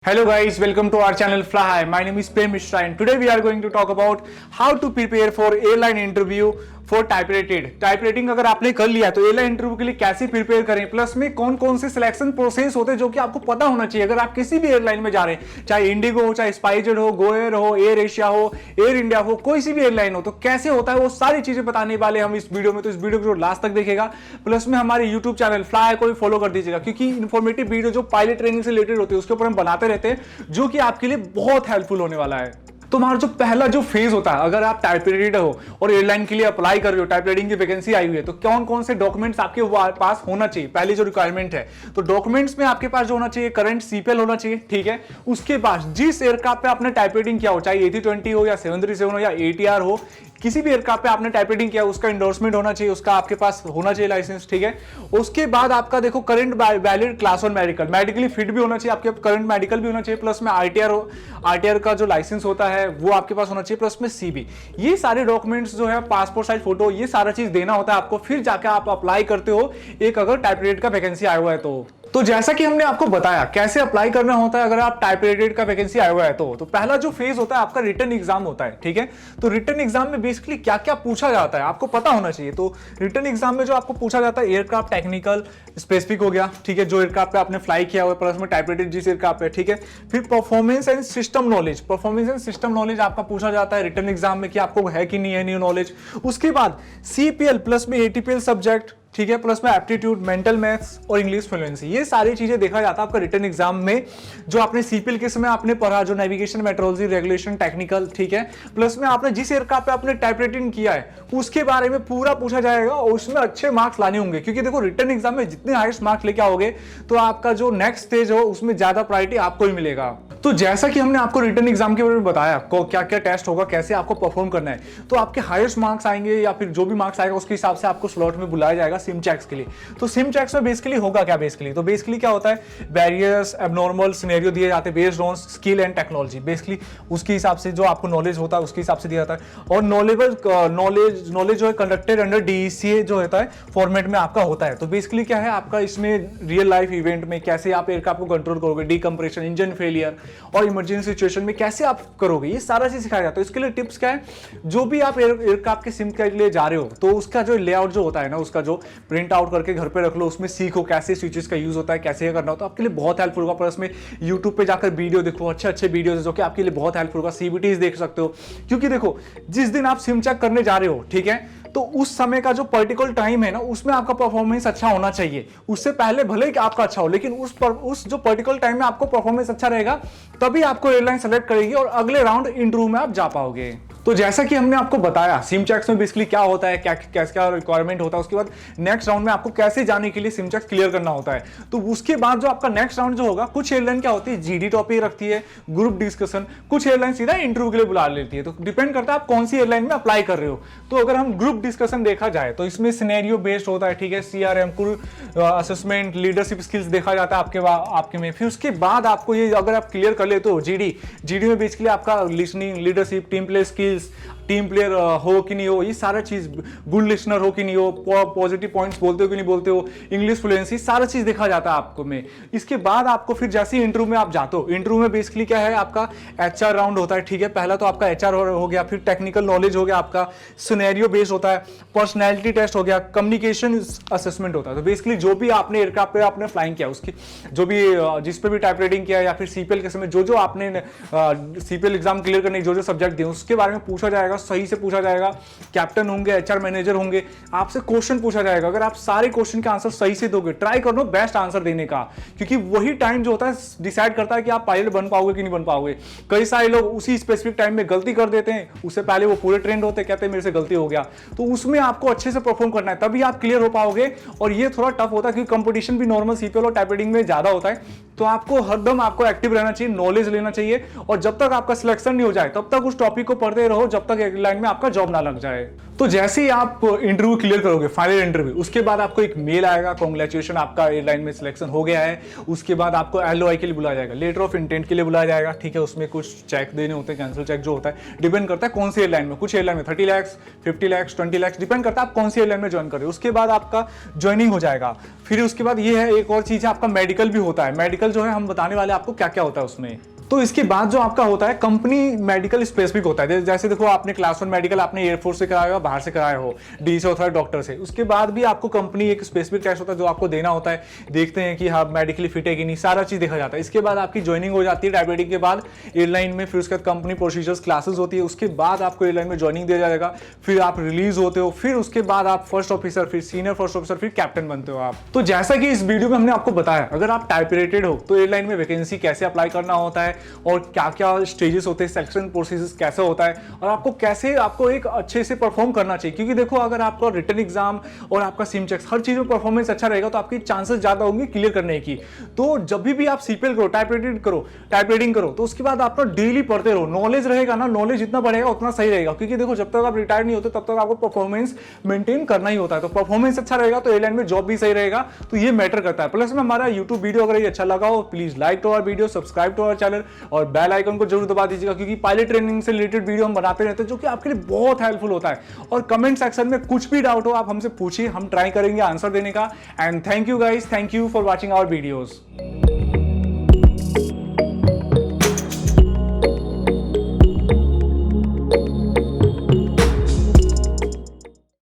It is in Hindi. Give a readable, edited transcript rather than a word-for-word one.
Hello guys, welcome to our channel Fly High. My name is Prem Mishra and today we are going to talk about how to prepare for airline interview for type writing अगर आपने कर लिया तो एयरलाइन इंटरव्यू के लिए कैसे प्रिपेयर करें, प्लस में कौन कौन से सिलेक्शन प्रोसेस होते हैं जो कि आपको पता होना चाहिए अगर आप किसी भी एयरलाइन में जा रहे हैं, चाहे इंडिगो हो, चाहे स्पाइसजेट हो, गो एयर हो, एयर एशिया हो, एयर इंडिया हो, कोई सी भी एयरलाइन हो, तो कैसे होता है वो सारी चीजें बताने वाले हम इस वीडियो में। तो इस वीडियो को लास्ट तक देखेगा, प्लस में हमारे यूट्यूब चैनल फ्लाई को भी फॉलो कर दीजिएगा क्योंकि इन्फॉर्मेटिव वीडियो जो पायलट ट्रेनिंग से रिलेटेड होती है उसके ऊपर हम बनाते रहते हैं जो कि आपके लिए बहुत हेल्पफुल होने वाला है। तो हमारा जो पहला जो फेज होता है, अगर आप टाइप राइटर हो और एयरलाइन के लिए अप्लाई कर रहे हो, टाइप राइटिंग की वैकेंसी आई हुई है, तो कौन कौन से डॉक्यूमेंट्स आपके पास होना चाहिए, पहली जो रिक्वायरमेंट है। तो डॉक्यूमेंट्स में आपके पास जो होना चाहिए, करंट सीपीएल होना चाहिए, ठीक है। उसके बाद जिस एयरक्राफ्ट पे आपने टाइप राइटिंग किया हो, चाहे A320 हो या 737 हो या ATR हो, किसी भी एयरक्राफ्ट पे आपने टाइप राइटिंग किया उसका इंडोर्समेंट होना चाहिए, उसका आपके पास होना चाहिए लाइसेंस, ठीक है। उसके बाद आपका देखो current valid class 1 medical, medically fit भी होना चाहिए, आपके करंट मेडिकल भी होना चाहिए, प्लस में आरटीआर का जो लाइसेंस होता है वो आपके पास होना चाहिए, प्लस में सीबी। ये सारे डॉक्यूमेंट्स जो है, पासपोर्ट साइज फोटो, ये सारा चीज देना होता है आपको, फिर जाके आप अप्लाई करते हो एक अगर टाइप राइटर का वैकेंसी आया हुआ है तो जैसा कि हमने आपको बताया कैसे अप्लाई करना होता है अगर आप टाइप राइटर का वैकेंसी आया हुआ है तो पहला जो फेज होता है आपका रिटन एग्जाम होता है, ठीक है। तो रिटन एग्जाम में बेसिकली क्या क्या पूछा जाता है आपको पता होना चाहिए। तो रिटन एग्जाम में जो आपको पूछा जाता है, एयरक्राफ्ट टेक्निकल स्पेसिफिक हो गया, ठीक है, जो एयरक्राफ्ट पे आपने फ्लाई किया हुआ है, प्लस में टाइप राइटर जिस एयरक्राफ्ट पे, ठीक है। फिर परफॉर्मेंस एंड सिस्टम नॉलेज आपका पूछा जाता है रिटन एग्जाम में कि आपको है कि नहीं है न्यू नॉलेज। उसके बाद सीपीएल प्लस में एटीपीएल सब्जेक्ट, ठीक है, प्लस में एप्टीट्यूड, मेंटल मैथ्स और इंग्लिश फ्लुएंसी, ये सारी चीजें देखा जाता है आपका रिटन एग्जाम में। जो आपने सीपीएल के समय आपने पढ़ा, जो नेविगेशन, मेट्रोलॉजी, रेगुलेशन, टेक्निकल, ठीक है, प्लस में आपने जिस एयरक्राफ्ट पे आपने टाइप राइटिंग किया है उसके बारे में पूरा पूछा जाएगा और उसमें अच्छे मार्क्स लाने होंगे क्योंकि देखो रिटन एग्जाम में जितने हाईएस्ट मार्क्स लेके आओगे तो आपका जो नेक्स्ट स्टेज हो उसमें ज्यादा प्रायोरिटी आपको ही मिलेगा। तो जैसा कि हमने आपको रिटन एग्जाम के बारे में बताया क्या क्या टेस्ट होगा, कैसे आपको परफॉर्म करना है, तो आपके हाईएस्ट मार्क्स आएंगे या फिर जो भी मार्क्स आएगा उसके हिसाब से आपको स्लॉट में बुलाया जाएगा सिम चेक्स के लिए। तो सिम चेक्स में बेसिकली होगा क्या, बेसिकली क्या होता है, वेरियस एबनॉर्मल सिनेरियो दिए जाते हैं based on skill and technology, basically उसके हिसाब से जो आपको नॉलेज होता है उसके हिसाब से दिया जाता है। और नॉलेज जो है कंडक्टेड अंडर DECA जो होता है फॉर्मेट में आपका होता है। तो बेसिकली क्या है आपका इसमें रियल लाइफ इवेंट में कैसे आप एयरक्राफ्ट को कंट्रोल करोगे, डीकंप्रेशन, इंजन फेलियर और इमरजेंसी सिचुएशन में कैसे आप करोगे, ये सारा चीज सिखाया जाता है। इसके लिए टिप्स क्या है, जो भी आप एयरक्राफ्ट के सिम के लिए जा रहे हो तो उसका जो लेआउट जो होता है ना, उसका जो प्रिंट आउट करके घर पे रख लो, उसमें सीखो कैसे स्विचेस का यूज होता है, कैसे करना होता है, आपके लिए बहुत हेल्पफुल होगा। प्लस में यूट्यूब पे जाकर वीडियो देखो, अच्छे वीडियोस जो कि आपके लिए बहुत हेल्पफुल होगा। CBTs देख सकते हो क्योंकि देखो जिस दिन आप सिम चेक करने जा रहे हो, ठीक है, तो उस समय का जो पर्टिकुलर टाइम है ना उसमें आपका परफॉर्मेंस अच्छा होना चाहिए। उससे पहले भले ही आपका अच्छा हो लेकिन उस जो पर्टिकुलर टाइम में आपको परफॉर्मेंस अच्छा रहेगा तभी आपको एयरलाइन सेलेक्ट करेगी और अगले राउंड इंटरव्यू में आप जा पाओगे। तो जैसा कि हमने आपको बताया सिम चेक्स में बेसिकली क्या होता है, क्या रिक्वायरमेंट होता है, उसके बाद नेक्स्ट राउंड में आपको कैसे जाने के लिए सिम चेक्स क्लियर करना होता है। तो उसके बाद जो आपका नेक्स्ट राउंड जो होगा, कुछ एयरलाइन क्या होती है GD टॉपिक रखती है, ग्रुप डिस्कशन, कुछ एयरलाइन सीधा इंटरव्यू के लिए बुला लेती है। तो डिपेंड करता है आप कौन सी एयरलाइन में अप्लाई कर रहे हो। तो अगर हम ग्रुप डिस्कशन देखा जाए तो इसमें सिनेरियो बेस्ड होता है, ठीक है, CRM, crew assessment, leadership skills देखा जाता है आपके में। फिर उसके बाद आपको ये अगर आप क्लियर कर लेते हो GD में बेसिकली आपका listening, leadership, team play skills, team player हो कि नहीं हो, ये सारा चीज, गुड लिसनर हो कि नहीं हो, पॉजिटिव पॉइंट्स बोलते हो कि नहीं बोलते हो, इंग्लिश फ्लुएंसी, सारा चीज देखा जाता है आपको में। इसके बाद आपको फिर जैसे इंटरव्यू में आप जाते हो, इंटरव्यू में बेसिकली क्या है आपका HR राउंड होता है, ठीक है। पहला तो आपका HR हो गया, फिर टेक्निकल नॉलेज हो गया, आपका सिनेरियो बेस्ड होता है, पर्सनैलिटी टेस्ट हो गया, कम्युनिकेशन असेसमेंट होता है। तो बेसिकली जो भी आपने एयरक्राफ्ट पे आपने फ्लाइंग किया उसकी जो भी जिस पे भी टाइप राइटिंग किया या फिर CPL के समय जो आपने CPL एग्जाम क्लियर करने जो सब्जेक्ट दिए उसके बारे में पूछा जाएगा, सही से पूछा जाएगा। कैप्टन होंगे, HR मैनेजर होंगे, आपसे क्वेश्चन पूछा जाएगा। अगर आप सारे क्वेश्चन के आंसर सही से दोगे, ट्राई करो बेस्ट आंसर देने का, क्योंकि वही टाइम जो होता है डिसाइड करता है कि आप पायलट बन पाओगे कि नहीं बन पाओगे। कई सारे लोग उसी स्पेसिफिक टाइम में गलती कर देते हैं, उससे पहले वो पूरे ट्रेंड होते, कहते हैं मेरे से गलती हो गया। तो उसमें आपको अच्छे से परफॉर्म करना है तभी आप क्लियर हो पाओगे। और ये थोड़ा टफ होता है क्योंकि कंपटीशन भी नॉर्मल CPL और टाइप राइटिंग में ज्यादा होता है। तो आपको हरदम आपको एक्टिव रहना चाहिए, नॉलेज लेना चाहिए और जब तक आपका सिलेक्शन नहीं हो जाए तब तक उस टॉपिक को पढ़ते रहो जब तक एयरलाइन में आपका जॉब ना लग जाए। तो जैसे ही आप इंटरव्यू क्लियर करोगे, फाइनल इंटरव्यू, उसके बाद आपको एक मेल आएगा, कांग्रेचुलेशन आपका एयरलाइन में सिलेक्शन हो गया है। उसके बाद आपको LOI के लिए बुलाया जाएगा, लेटर ऑफ इंटेंट के लिए बुलाया जाएगा, ठीक है। उसमें कुछ चेक देने होते हैं, कैंसिल चेक जो होता है, डिपेंड करता है कौन सी एयरलाइन में। कुछ एयरलाइन में 30 लाख, 50 लाख, 20 लाख, डिपेंड करता है आप कौन सी एयरलाइन में ज्वाइन कर रहे हो। उसके बाद आपका ज्वाइनिंग हो जाएगा। फिर उसके बाद ये है, एक और चीज है, आपका मेडिकल भी होता है। मेडिकल जो है हम बताने वाले आपको क्या क्या होता है उसमें। तो इसके बाद जो आपका होता है कंपनी मेडिकल स्पेसिफिक होता है। जैसे देखो, आपने क्लास 1 मेडिकल आपने एयरफोर्स से कराया हो, बाहर से कराया हो, डी से होता है, डॉक्टर से। उसके बाद भी आपको कंपनी एक स्पेसिफिक टेस्ट होता है जो आपको देना होता है। देखते हैं कि हाँ मेडिकली फिट है कि नहीं, सारा चीज देखा जाता है। इसके बाद आपकी ज्वाइनिंग हो जाती है टाइपराइटिंग के बाद एयरलाइन में। फिर उसके बाद कंपनी प्रोसीजर्स क्लासेस होती है। उसके बाद आपको एयरलाइन में ज्वाइनिंग दिया जाएगा। फिर आप रिलीज होते हो। फिर उसके बाद आप फर्स्ट ऑफिसर, फिर सीनियर फर्स्ट ऑफिसर, फिर कैप्टन बनते हो आप। तो जैसा कि इस वीडियो में हमने आपको बताया, अगर आप टाइपराइटेड हो तो एयरलाइन में वैकेंसी कैसे अप्लाई करना होता है और क्या क्या स्टेजेस होते हैं, सिलेक्शन प्रोसेस कैसे होता है, और आपको कैसे आपको एक अच्छे से परफॉर्म करना चाहिए। क्योंकि देखो, अगर आपका रिटन एग्जाम और आपका सिम चेक हर चीज में परफॉर्मेंस अच्छा रहेगा तो आपकी चांसेस ज्यादा होंगे क्लियर करने की। तो जब भी आप CPL करो, टाइपराइटिंग करो, तो उसके बाद आप डेली पढ़ते रहो। नॉलेज रहेगा ना, नॉलेज जितना बढ़ेगा उतना सही रहेगा। क्योंकि देखो, जब तक आप रिटायर नहीं होते तब तक आपको परफॉर्मेंस मेंटेन करना ही होता है। तो परफॉर्मेंस अच्छा रहेगा तो एयरलाइन में जॉब भी सही रहेगा। तो ये मैटर करता है। प्लस में हमारा यूट्यूब वीडियो अगर ये अच्छा लगा हो, please like to our video, subscribe to our channel और बेल आइकन को जरूर दबा दीजिएगा। क्योंकि पायलट ट्रेनिंग से रिलेटेड वीडियो हम बनाते रहते हैं जो कि आपके लिए बहुत हेल्पफुल होता है। और कमेंट सेक्शन में कुछ भी डाउट हो आप हमसे पूछिए, हम ट्राई करेंगे आंसर देने का। And thank you guys, thank you for watching our videos.